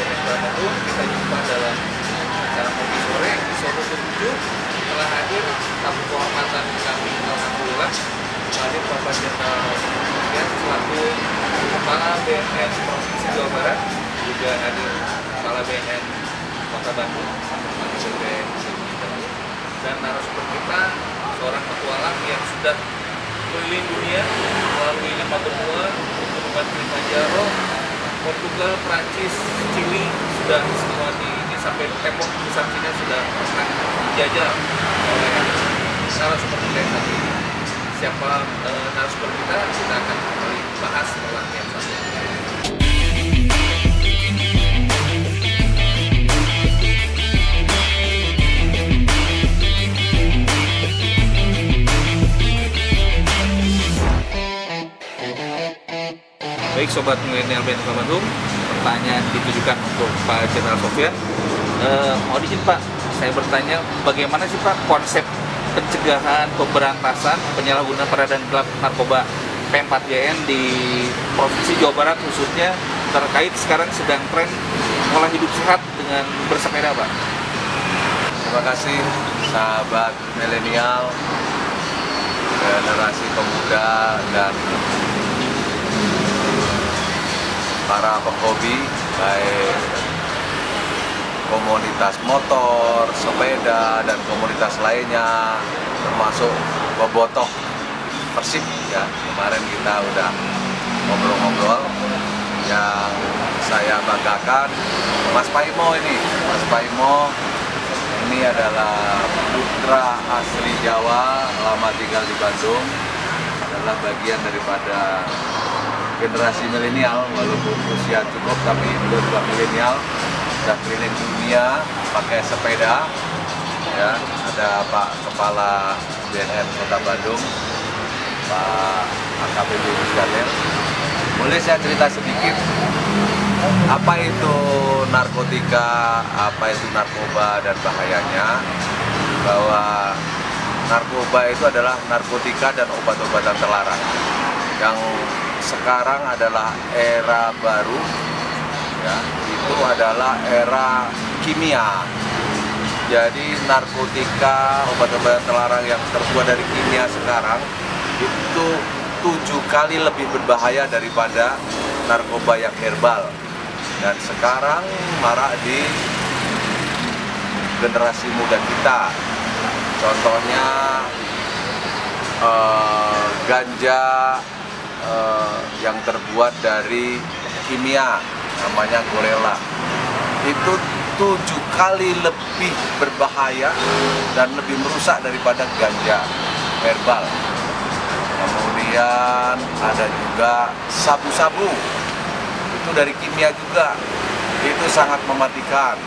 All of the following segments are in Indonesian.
BNN Kota Bandung. Kita jumpa dalam acara kopi sore di Solo 7. Telah hadir tamu kehormatan kami, alhamdulillah hadir Bapak Jenderal Sofian selaku Kepala BNN Provinsi Jawa Barat, juga hadir Kepala BNN Kota Bandung, dan narasumber kita seorang petualang yang sudah keliling dunia melalui 5 benua, benua Kilimanjaro, Portugal, Prancis, Chili, sudah semua ini sampai tembok besar Cina sudah pernah dijajah oleh narasumber kita yang tadi. Siapa narasumber kita akan kembali bahas setelah yang satu. Baik Sobat Milenial BNN Kota Bandung, pertanyaan ditujukan untuk Pak Jenderal Sofian. Mau izin Pak, saya bertanya bagaimana sih Pak konsep pencegahan, pemberantasan, penyalahgunaan peredaran gelap narkoba P4GN di Provinsi Jawa Barat khususnya terkait sekarang sedang tren pola hidup sehat dengan bersepeda Pak? Terima kasih sahabat milenial, generasi pemuda dan para penghobi, baik komunitas motor, sepeda, dan komunitas lainnya, termasuk bobotoh Persib ya. Kemarin kita udah ngobrol-ngobrol. Yang saya banggakan Mas Paimo ini. Mas Paimo ini adalah putra asli Jawa, lama tinggal di Bandung, adalah bagian daripada generasi milenial, walaupun usia cukup tapi beliau juga milenial, sudah keliling dunia pakai sepeda ya. Ada Pak Kepala BNN Kota Bandung, Pak AKBP Daniel. Boleh saya cerita sedikit apa itu narkotika, apa itu narkoba dan bahayanya? Bahwa narkoba itu adalah narkotika dan obat-obatan terlarang yang sekarang adalah era baru ya, itu adalah era kimia. Jadi narkotika, obat-obatan terlarang yang terbuat dari kimia sekarang itu 7 kali lebih berbahaya daripada narkoba yang herbal. Dan sekarang marak di generasi muda kita. Contohnya ganja yang terbuat dari kimia, namanya Gorilla, itu 7 kali lebih berbahaya dan lebih merusak daripada ganja herbal. Kemudian ada juga sabu-sabu, itu dari kimia juga, itu sangat mematikan.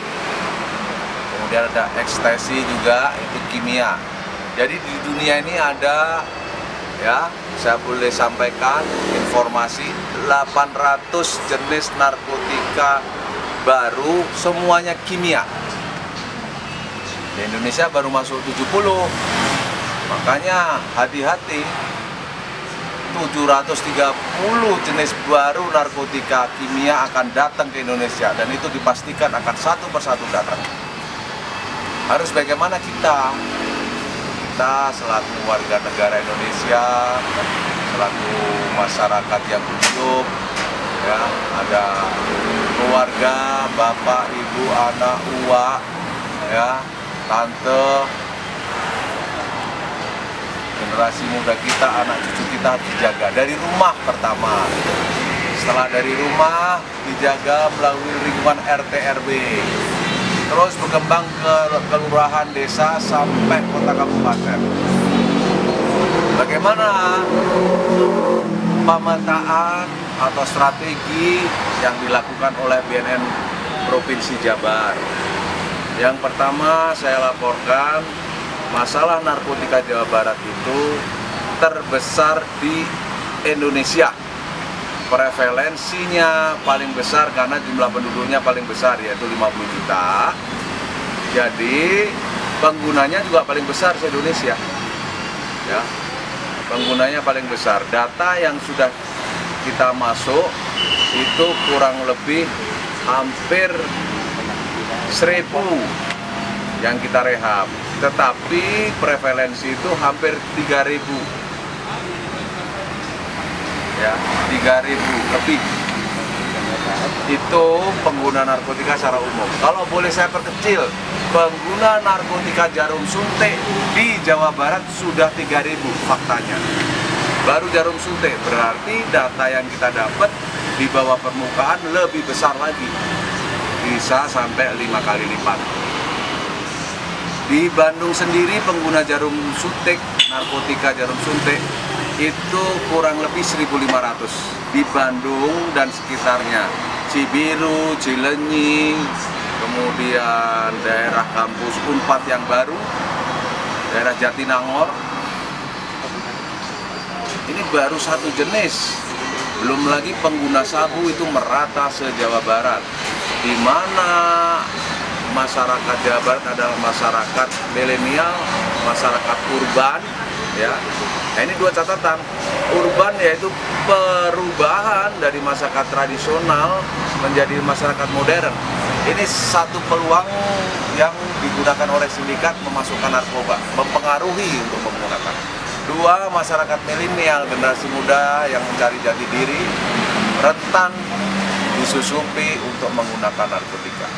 Kemudian ada ekstasi juga, itu kimia. Jadi di dunia ini ada ya, saya boleh sampaikan informasi 800 jenis narkotika baru, semuanya kimia. Di Indonesia baru masuk 70. Makanya hati-hati, 730 jenis baru narkotika kimia akan datang ke Indonesia, dan itu dipastikan akan satu persatu datang. Harus bagaimana kita selaku warga negara Indonesia, selaku masyarakat yang hidup ya, ada keluarga, bapak, ibu, anak, uwa ya, tante, generasi muda kita, anak cucu kita harus dijaga dari rumah pertama. Setelah dari rumah dijaga melalui lingkungan RT RW, terus berkembang ke kelurahan, desa, sampai kota kabupaten. Bagaimana pemetaan atau strategi yang dilakukan oleh BNN Provinsi Jabar? Yang pertama saya laporkan, masalah narkotika Jawa Barat itu terbesar di Indonesia. Prevalensinya paling besar karena jumlah penduduknya paling besar, yaitu 50 juta. Jadi penggunanya juga paling besar di Indonesia ya, penggunanya paling besar. Data yang sudah kita masuk itu kurang lebih hampir 1.000 yang kita rehab, tetapi prevalensi itu hampir 3.000 ya, 3.000 lebih itu pengguna narkotika secara umum. Kalau boleh saya perkecil, pengguna narkotika jarum suntik di Jawa Barat sudah 3.000 faktanya. Baru jarum suntik, berarti data yang kita dapat di bawah permukaan lebih besar lagi, bisa sampai 5 kali lipat. Di Bandung sendiri pengguna jarum suntik, narkotika jarum suntik itu kurang lebih 1.500 di Bandung dan sekitarnya, Cibiru, Cilenyi, kemudian daerah kampus Unpad yang baru, daerah Jatinangor. Ini baru satu jenis, belum lagi pengguna sabu itu merata se-Jawa Barat, di mana masyarakat Jawa Barat adalah masyarakat milenial, masyarakat urban, ya. Nah, ini dua catatan. Urban yaitu perubahan dari masyarakat tradisional menjadi masyarakat modern. Ini satu peluang yang digunakan oleh sindikat memasukkan narkoba, mempengaruhi untuk menggunakan. Dua, masyarakat milenial, generasi muda yang mencari jati diri, rentan disusupi untuk menggunakan narkotika.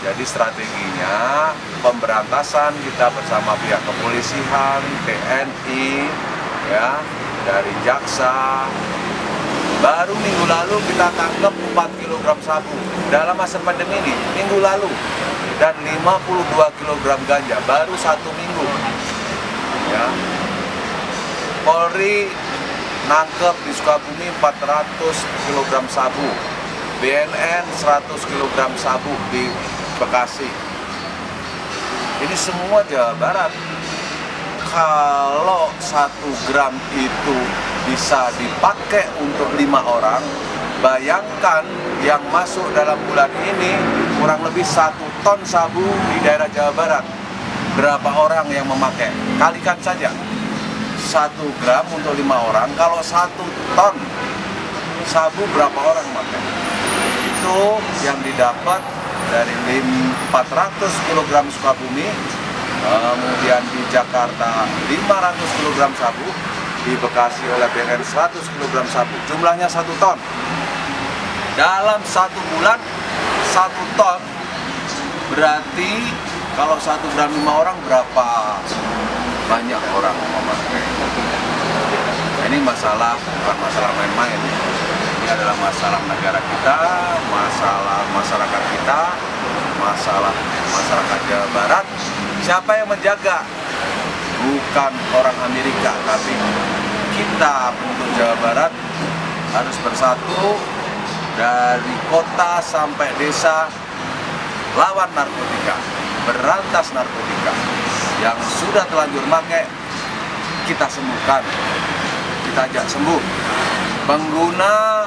Jadi strateginya pemberantasan kita bersama pihak kepolisian, TNI, ya, dari jaksa. Baru minggu lalu kita tangkap 4 kg sabu dalam masa pandemi ini, minggu lalu, dan 52 kg ganja baru 1 minggu. Ya. Polri nangkep di Sukabumi 400 kg sabu, BNN 100 kg sabu di Bekasi. Ini semua Jawa Barat. Kalau 1 gram itu bisa dipakai untuk 5 orang, bayangkan yang masuk dalam bulan ini kurang lebih 1 ton sabu di daerah Jawa Barat. Berapa orang yang memakai? Kalikan saja. 1 gram untuk 5 orang, kalau 1 ton sabu berapa orang memakai? Itu yang didapat dari 400 kg Sukabumi, kemudian di Jakarta 500 kg sabu, di Bekasi oleh BNN 100 kg sabu, jumlahnya 1 ton. Dalam 1 bulan 1 ton, berarti kalau 1 gram 5 orang berapa banyak orang memakai. Ini masalah, bukan masalah main-main. Ini adalah masalah negara kita, masalah masyarakat kita, masalah masyarakat Jawa Barat. Siapa yang menjaga? Bukan orang Amerika, tapi kita penduduk Jawa Barat harus bersatu dari kota sampai desa, lawan narkotika, berantas narkotika. Yang sudah terlanjur pakai, kita sembuhkan, kita ajak sembuh. Pengguna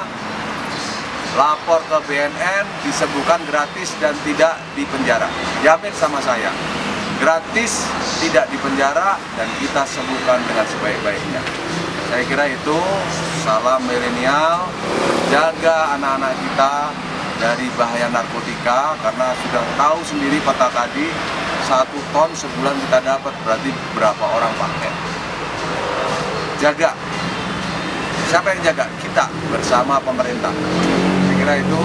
lapor ke BNN, disembuhkan gratis dan tidak dipenjara. Jamin sama saya, gratis, tidak dipenjara, dan kita sembuhkan dengan sebaik-baiknya. Saya kira itu, salam milenial, jaga anak-anak kita dari bahaya narkotika, karena sudah tahu sendiri peta tadi, 1 ton sebulan kita dapat, berarti berapa orang pakai. Jaga. Siapa yang jaga? Kita bersama pemerintah. Saya kira itu.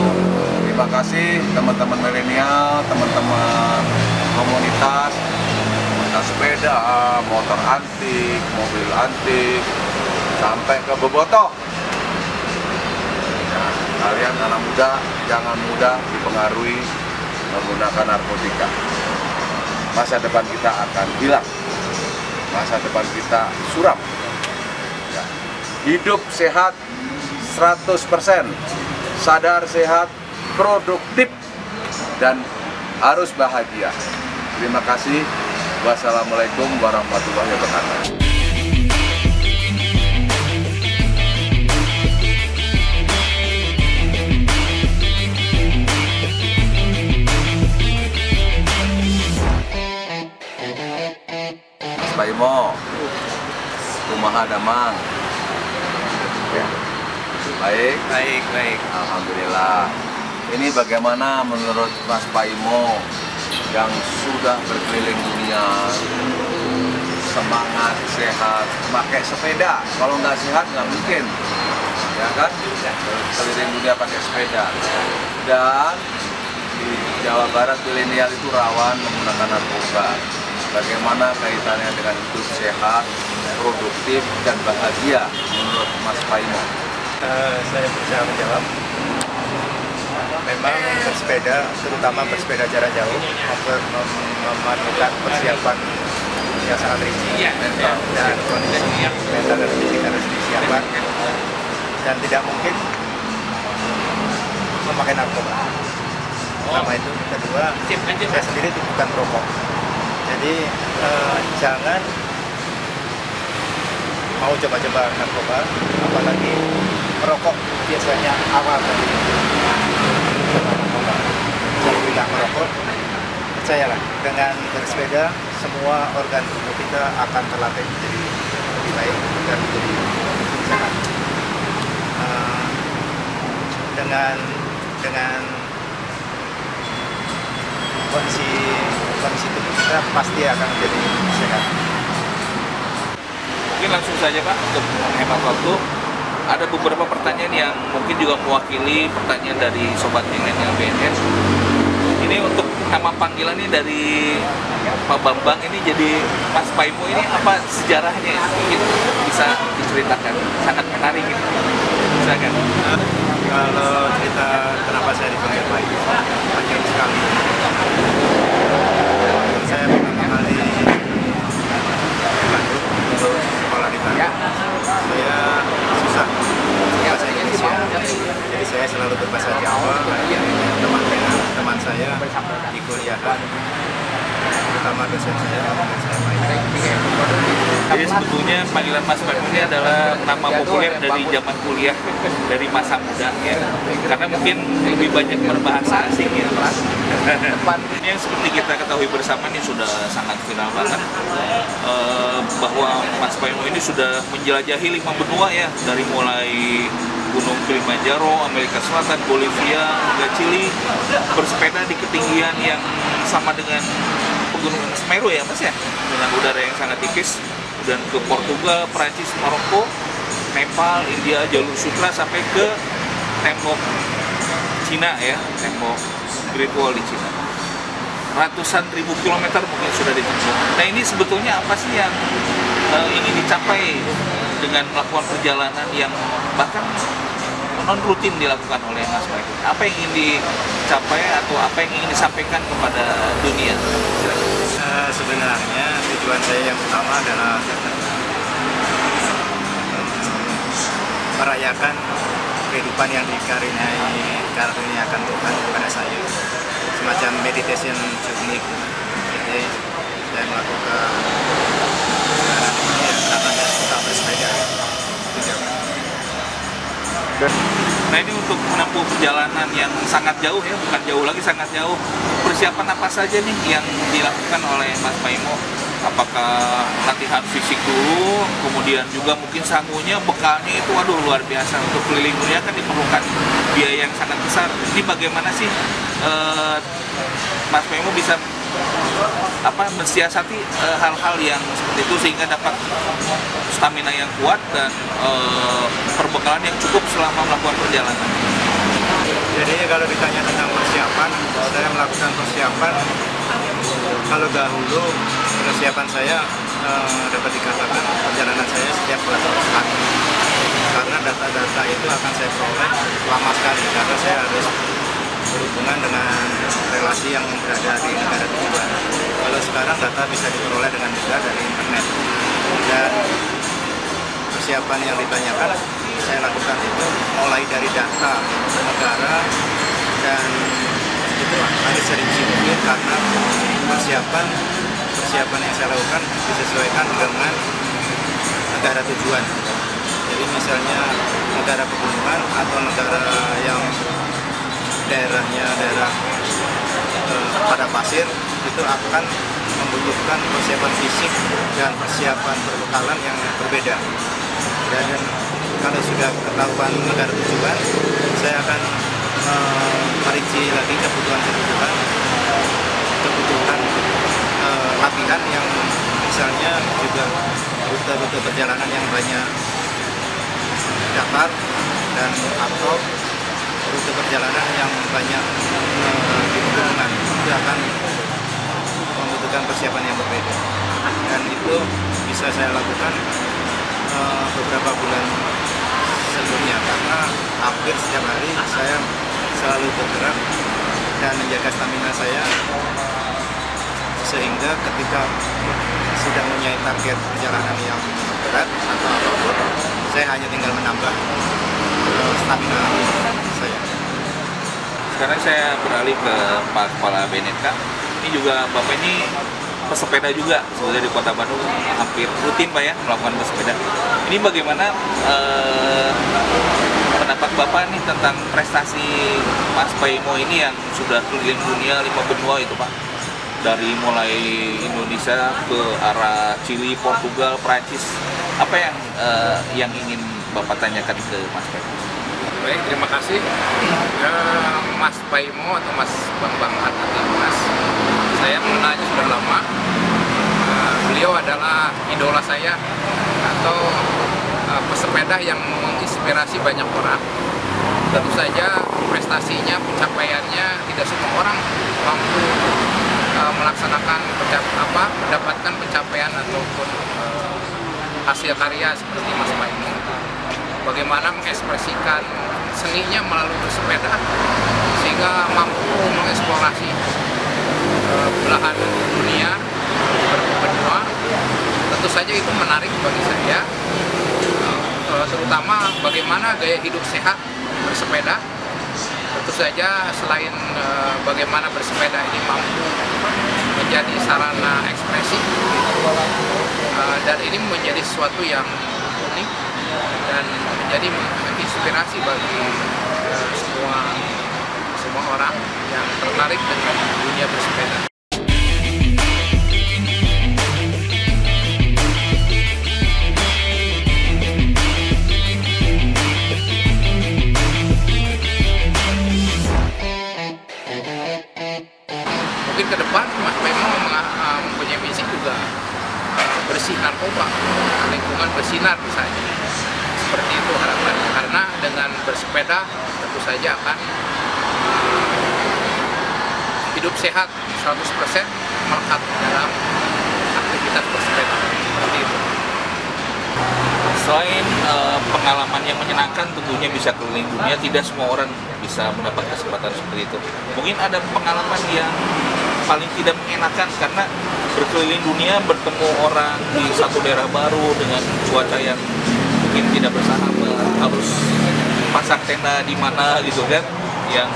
Terima kasih teman-teman milenial, teman-teman komunitas, sepeda, motor antik, mobil antik, sampai ke bobotoh. Ya, kalian anak muda jangan mudah dipengaruhi menggunakan narkotika. Masa depan kita akan hilang, masa depan kita suram. Ya. Hidup sehat 100%, sadar sehat, produktif, dan harus bahagia. Terima kasih. Wassalamualaikum warahmatullahi wabarakatuh. Pak Imo, kumaha damang? Ya. Baik? Baik. Alhamdulillah. Ini bagaimana menurut Mas Paimo yang sudah berkeliling dunia, semangat, sehat, pakai sepeda. Kalau nggak sehat nggak mungkin, ya kan? Keliling dunia pakai sepeda. Dan di Jawa Barat milenial itu rawan menggunakan narkoba. Bagaimana kaitannya dengan hidup sehat, produktif, dan bahagia menurut Mas Paimo? Saya berusaha menjawab. Memang bersepeda, terutama bersepeda jarak jauh, memerlukan persiapan yang sangat rinci dan kondisi mental dan fisik harus disiapkan, dan tidak mungkin memakai narkoba. Pertama itu, kedua, saya sendiri itu bukan perokok, jadi jangan mau coba-coba narkoba, apalagi merokok biasanya awal dari narkoba. Kalau tidak merokok, percayalah, dengan bersepeda semua organ tubuh kita akan terlatih menjadi lebih baik dan menjadi sehat. Dengan kondisi tubuh kita pasti akan menjadi sehat. Mungkin langsung saja Pak, untuk menghemat waktu, ada beberapa pertanyaan yang mungkin juga mewakili pertanyaan dari Sobat Milenial BNN. Ini untuk nama panggilan ini dari Pak Bambang, ini jadi Mas Paimo, ini apa sejarahnya? Mungkin bisa diceritakan, sangat menarik ini. Silakan. Kalau cerita kenapa saya dipanggil Paimo, panjang sekali. Saya pertama kali di Bandung untuk sekolah di Bandung. Saya susah bahasa Indonesia, jadi saya selalu berbahasa Jawa. Teman saya di kuliahan, terutama dosen saya, Jadi sebetulnya panggilan Mas Paimo ini adalah nama populer dari zaman kuliah, dari masa muda ya. Karena mungkin lebih banyak berbahasa asing ya. Ini yang seperti kita ketahui bersama ini sudah sangat viral banget, bahwa Mas Paimo ini sudah menjelajahi 5 benua ya, dari mulai Gunung Kilimanjaro, Amerika Selatan, Bolivia, hingga Chili, bersepeda di ketinggian yang sama dengan pegunungan Semeru ya Mas ya, dengan udara yang sangat tipis, dan ke Portugal, Prancis, Maroko, Nepal, India, jalur sutra sampai ke tembok Cina ya, tembok Great Wall di Cina. Ratusan ribu kilometer mungkin sudah ditempuh. Nah ini sebetulnya apa sih yang ingin dicapai dengan melakukan perjalanan yang bahkan non rutin dilakukan oleh Mas Paimo? Apa yang ingin dicapai atau apa yang ingin disampaikan kepada dunia? Sebenarnya tujuan saya yang utama adalah merayakan kehidupan yang dikaruniakan Tuhan kepada saya, semacam meditation journey. Jadi saya melakukan namanya tentang bersepeda. Nah ini untuk menempuh perjalanan yang sangat jauh ya, bukan jauh lagi, sangat jauh. Persiapan apa saja nih yang dilakukan oleh Mas Paimo? Apakah latihan fisik dulu, kemudian juga mungkin sangunya, bekalnya itu waduh luar biasa. Untuk keliling dunia kan diperlukan biaya yang sangat besar. Ini bagaimana sih Mas Paimo bisa mensiasati hal-hal yang seperti itu sehingga dapat stamina yang kuat dan perbekalan yang cukup selama melakukan perjalanan? Jadi kalau ditanya tentang persiapan, saya melakukan persiapan. Kalau dahulu persiapan saya dapat dikatakan perjalanan saya setiap 2 tahun sekali, karena data-data itu akan saya peroleh lama sekali, karena saya harus berhubungan dengan relasi yang berada di negara tujuan. Kalau sekarang data bisa diperoleh dengan mudah dari internet, dan persiapan yang ditanyakan saya lakukan itu mulai dari data negara, dan itu harus serinci mungkin karena persiapan yang saya lakukan disesuaikan dengan negara tujuan. Jadi misalnya negara pegunungan atau negara yang daerahnya daerah pada pasir, itu akan membutuhkan persiapan fisik dan persiapan perbekalan yang berbeda. Dan kalau sudah ketahuan negara tujuan, saya akan merinci lagi kebutuhan latihan yang misalnya juga rute-rute perjalanan yang banyak datar dan atau rute perjalanan yang banyak di pegunungan itu akan membutuhkan persiapan yang berbeda, dan itu bisa saya lakukan beberapa bulan sebelumnya karena hampir setiap hari saya selalu bergerak dan menjaga stamina saya sehingga ketika sudah mempunyai target perjalanan yang berat atau apapun, saya hanya tinggal menambah stamina saya. Sekarang saya beralih ke Pak Kepala BNNK. Ini juga Bapak ini pesepeda juga sebenarnya di Kota Bandung, hampir rutin Pak ya melakukan bersepeda. Ini bagaimana pendapat Bapak nih tentang prestasi Mas Paimo ini yang sudah keliling dunia 5 benua itu Pak? Dari mulai Indonesia ke arah Chili, Portugal, Prancis. Apa yang ingin Bapak tanyakan ke Mas Paimo? Baik, terima kasih Mas Paimo atau Mas Bambang Hatatimas. Saya mengenalnya sudah lama. Beliau adalah idola saya atau pesepeda yang menginspirasi banyak orang. Tentu saja prestasinya, pencapaiannya tidak semua orang mampu melaksanakan mendapatkan pencapaian ataupun hasil karya seperti Mas Paimo. Bagaimana mengekspresikan seninya melalui bersepeda sehingga mampu mengeksplorasi belahan dunia benua. Tentu saja itu menarik bagi saya, terutama bagaimana gaya hidup sehat bersepeda. Tentu saja selain bagaimana bersepeda ini mampu menjadi sarana ekspresi, dan ini menjadi sesuatu yang unik dan menjadi inspirasi bagi semua orang yang tertarik dengan dunia bersepeda. Mungkin ke depan Mas Paimo mempunyai misi juga bersih narkoba, lingkungan bersinar misalnya. Seperti itu harapannya, karena dengan bersepeda tentu saja akan hidup sehat 100% melekat dalam aktivitas bersepeda. Seperti itu. Selain pengalaman yang menyenangkan tentunya bisa keliling dunia, tidak semua orang bisa mendapat kesempatan seperti itu. Mungkin ada pengalaman yang paling tidak mengenakan karena berkeliling dunia, bertemu orang di satu daerah baru dengan cuaca yang mungkin tidak bersahabat, harus pasang tenda di mana gitu kan, yang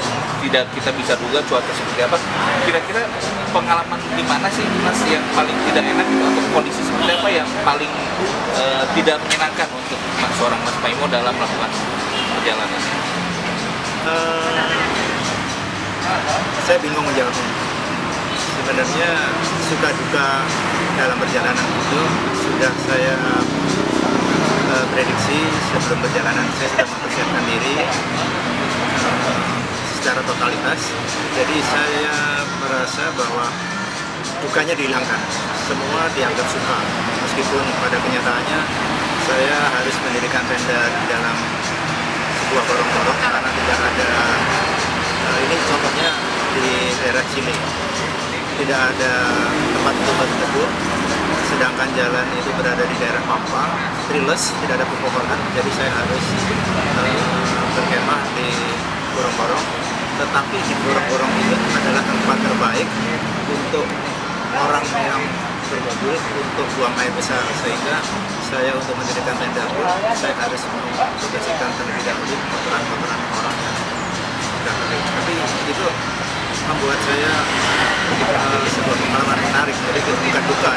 tidak kita bisa duga cuaca seperti apa. Kira-kira pengalaman di mana sih Mas yang paling tidak enak gitu, atau kondisi seperti apa yang paling tidak menyenangkan untuk seorang Mas Paimo dalam melakukan perjalanan? Saya bingung menjawabnya. Sebenarnya suka duka dalam perjalanan itu sudah saya prediksi sebelum perjalanan. Saya sudah mempersiapkan diri secara totalitas. Jadi saya merasa bahwa dukanya dihilangkan, semua dianggap suka. Meskipun pada kenyataannya saya harus mendirikan tenda di dalam sebuah gorong-gorong karena tidak ada. Ini contohnya di daerah Chile, tidak ada tempat untuk berteduh, sedangkan jalan itu berada di daerah Pampa, treeless, tidak ada pepohonan, jadi saya harus berkemah di gorong-gorong. Tetapi di gorong-gorong itu adalah tempat terbaik untuk orang yang bermobil untuk buang air besar, sehingga saya untuk mendirikan tenda pun saya harus membersihkan terlebih dahulu kotoran-kotoran orang yang sudah kering. Tapi itu membuat saya sebuah pengalaman menarik, jadi itu bukan duka.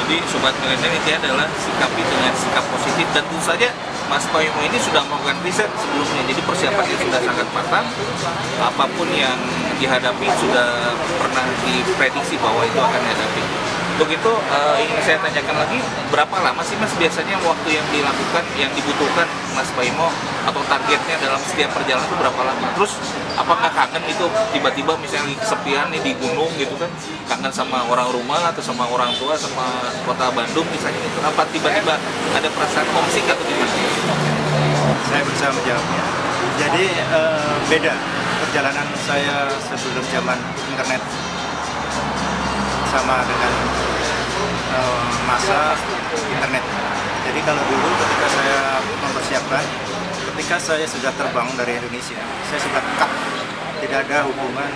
Jadi Sobat Milenial ini adalah sikapi dengan sikap positif, dan tentu saja Mas Paimo ini sudah melakukan riset sebelumnya, jadi persiapannya sudah sangat matang. Apapun yang dihadapi sudah pernah diprediksi bahwa itu akan dihadapi. begitu ingin saya tanyakan lagi, berapa lama sih Mas biasanya waktu yang dilakukan, yang dibutuhkan Mas Paimo atau targetnya dalam setiap perjalanan itu berapa lama? Terus apakah kangen itu tiba-tiba misalnya lagi kesepian nih di gunung gitu kan, kangen sama orang rumah atau sama orang tua, sama kota Bandung misalnya gitu, apa tiba-tiba ada perasaan homesick atau gimana? Saya berusaha menjawabnya. Jadi beda perjalanan saya sebelum zaman internet sama dengan masa internet. Jadi kalau dulu ketika saya mempersiapkan, ketika saya sudah terbang dari Indonesia, saya sudah cut, tidak ada hubungan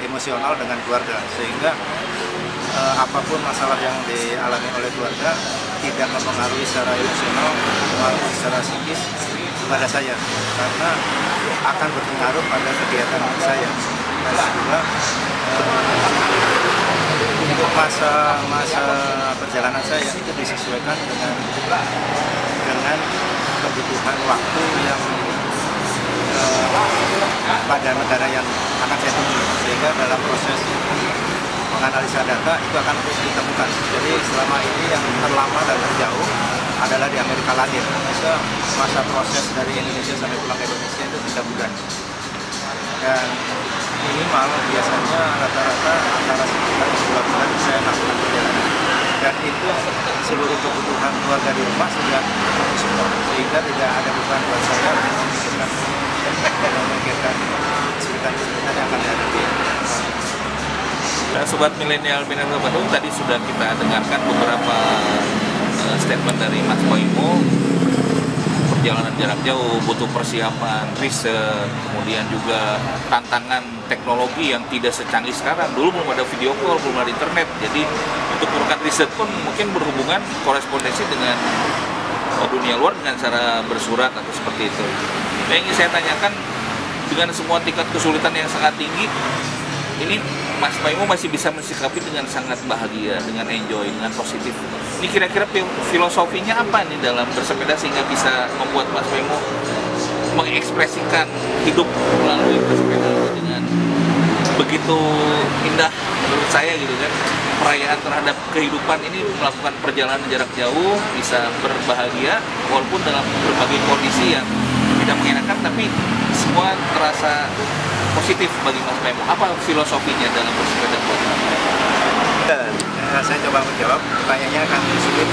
emosional dengan keluarga, sehingga apapun masalah yang dialami oleh keluarga tidak mempengaruhi secara emosional, mempengaruhi secara psikis pada saya, karena akan berpengaruh pada kegiatan saya. Dan kedua, untuk masa perjalanan saya itu disesuaikan dengan kebutuhan waktu yang pada negara yang akan saya tuju, sehingga dalam proses menganalisa data itu akan terus ditemukan. Jadi selama ini yang terlama dan terjauh adalah di Amerika Latin. Itu masa proses dari Indonesia sampai pulang ke Indonesia itu 3 bulan. Dan minimal biasanya rata-rata antara sekitar 2 bulan saya lakukan perjalanan. Dan itu seluruh kebutuhan keluarga di rumah sudah support, sehingga tidak ada beban buat saya memikirkan kesulitan-kesulitan yang akan dihadapi. Sobat milenial Bineka Bandung, tadi sudah kita dengarkan beberapa statement dari Mas Paimo. Perjalanan jarak jauh butuh persiapan, riset, kemudian juga tantangan teknologi yang tidak secanggih sekarang. Dulu belum ada video call, belum ada internet, jadi untuk melakukan riset pun mungkin berhubungan korespondensi dengan dunia luar dengan cara bersurat atau seperti itu. Nah, yang ingin saya tanyakan, dengan semua tingkat kesulitan yang sangat tinggi, ini Mas Paimo masih bisa mensikapi dengan sangat bahagia, dengan enjoy, dengan positif. Ini kira-kira filosofinya apa nih dalam bersepeda sehingga bisa membuat Mas Paimo mengekspresikan hidup melalui bersepeda dengan begitu indah menurut saya gitu kan. Perayaan terhadap kehidupan ini, melakukan perjalanan jarak jauh, bisa berbahagia walaupun dalam berbagai kondisi yang tidak mengenakan, tapi semua terasa positif bagi Mas Paimo. Apa filosofinya dalam bersepeda buat Mas Paimo? Saya coba menjawab, pertanyaannya akan sulit,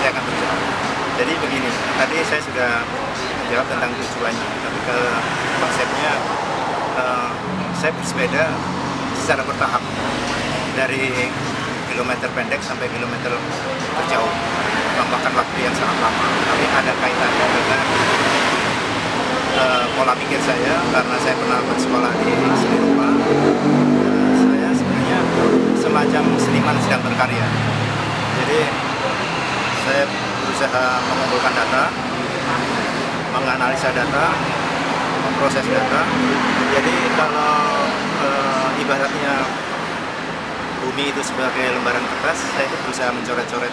saya akan menjawab. Jadi begini, tadi saya sudah menjawab tentang tujuannya, tapi ke konsepnya saya bersepeda secara bertahap dari kilometer pendek sampai kilometer terjauh, memakan waktu yang sangat lama, tapi ada kaitannya dengan pola pikir saya, karena saya pernah bersekolah di seni rupa. Saya sebenarnya semacam seniman sedang berkarya. Jadi saya berusaha mengumpulkan data, menganalisa data, memproses data. Jadi kalau ibaratnya bumi itu sebagai lembaran kertas, saya itu berusaha mencoret-coret,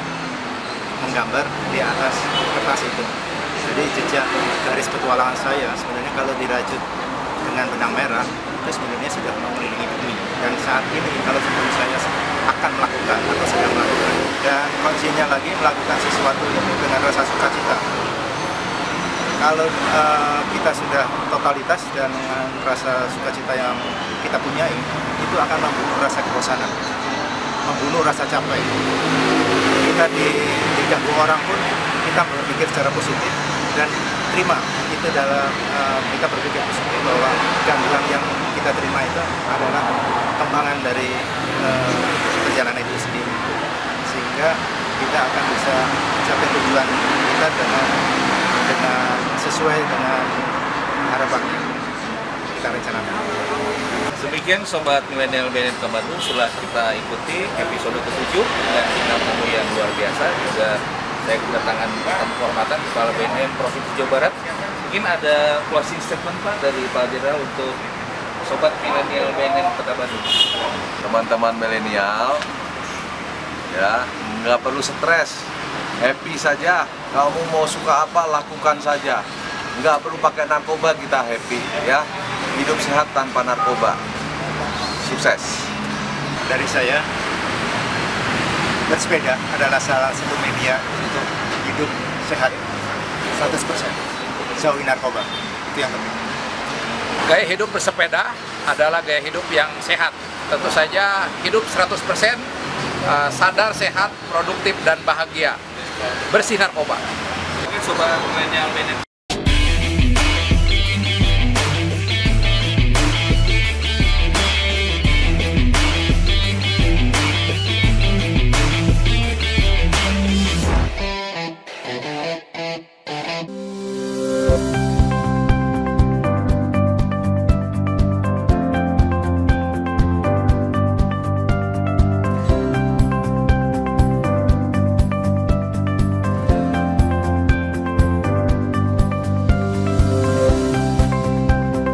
menggambar di atas kertas itu. Jadi jejak garis petualangan saya sebenarnya kalau dirajut dengan benang merah itu sebenarnya sudah mengelilingi bumi. Dan saat ini kalau sebelum saya akan melakukan atau sedang melakukan, dan kuncinya lagi melakukan sesuatu itu dengan rasa sukacita. Kalau kita sudah totalitas dan dengan rasa sukacita yang kita punyai, itu akan membunuh rasa kebosanan, membunuh rasa capek. Kita diganggu orang pun kita berpikir secara positif dan terima itu dalam kita berpikir positif bahwa gangguan yang kita terima itu adalah kembangan dari perjalanan itu sendiri, sehingga kita akan bisa mencapai tujuan kita dengan sesuai dengan harapan yang kita rencanakan. Demikian Sobat Milenial Bineka Bandung, setelah kita ikuti episode ke-7 dengan bintang tamu yang luar biasa, juga saya kedatangan tamu kehormatan Kepala BNN Provinsi Jawa Barat. Mungkin ada closing statement Pak dari Pak Jenderal untuk Sobat Milenial BNN Kota Bandung. Teman-teman milenial, ya nggak perlu stres, happy saja. Kamu mau suka apa lakukan saja, nggak perlu pakai narkoba, kita happy ya. Hidup sehat tanpa narkoba. Sukses. Dari saya, bersepeda adalah salah satu media untuk hidup sehat 100%, jauhi narkoba. Itu yang penting. Gaya hidup bersepeda adalah gaya hidup yang sehat. Tentu saja hidup 100% sadar, sehat, produktif, dan bahagia. Bersih narkoba. Oke, sobat milenial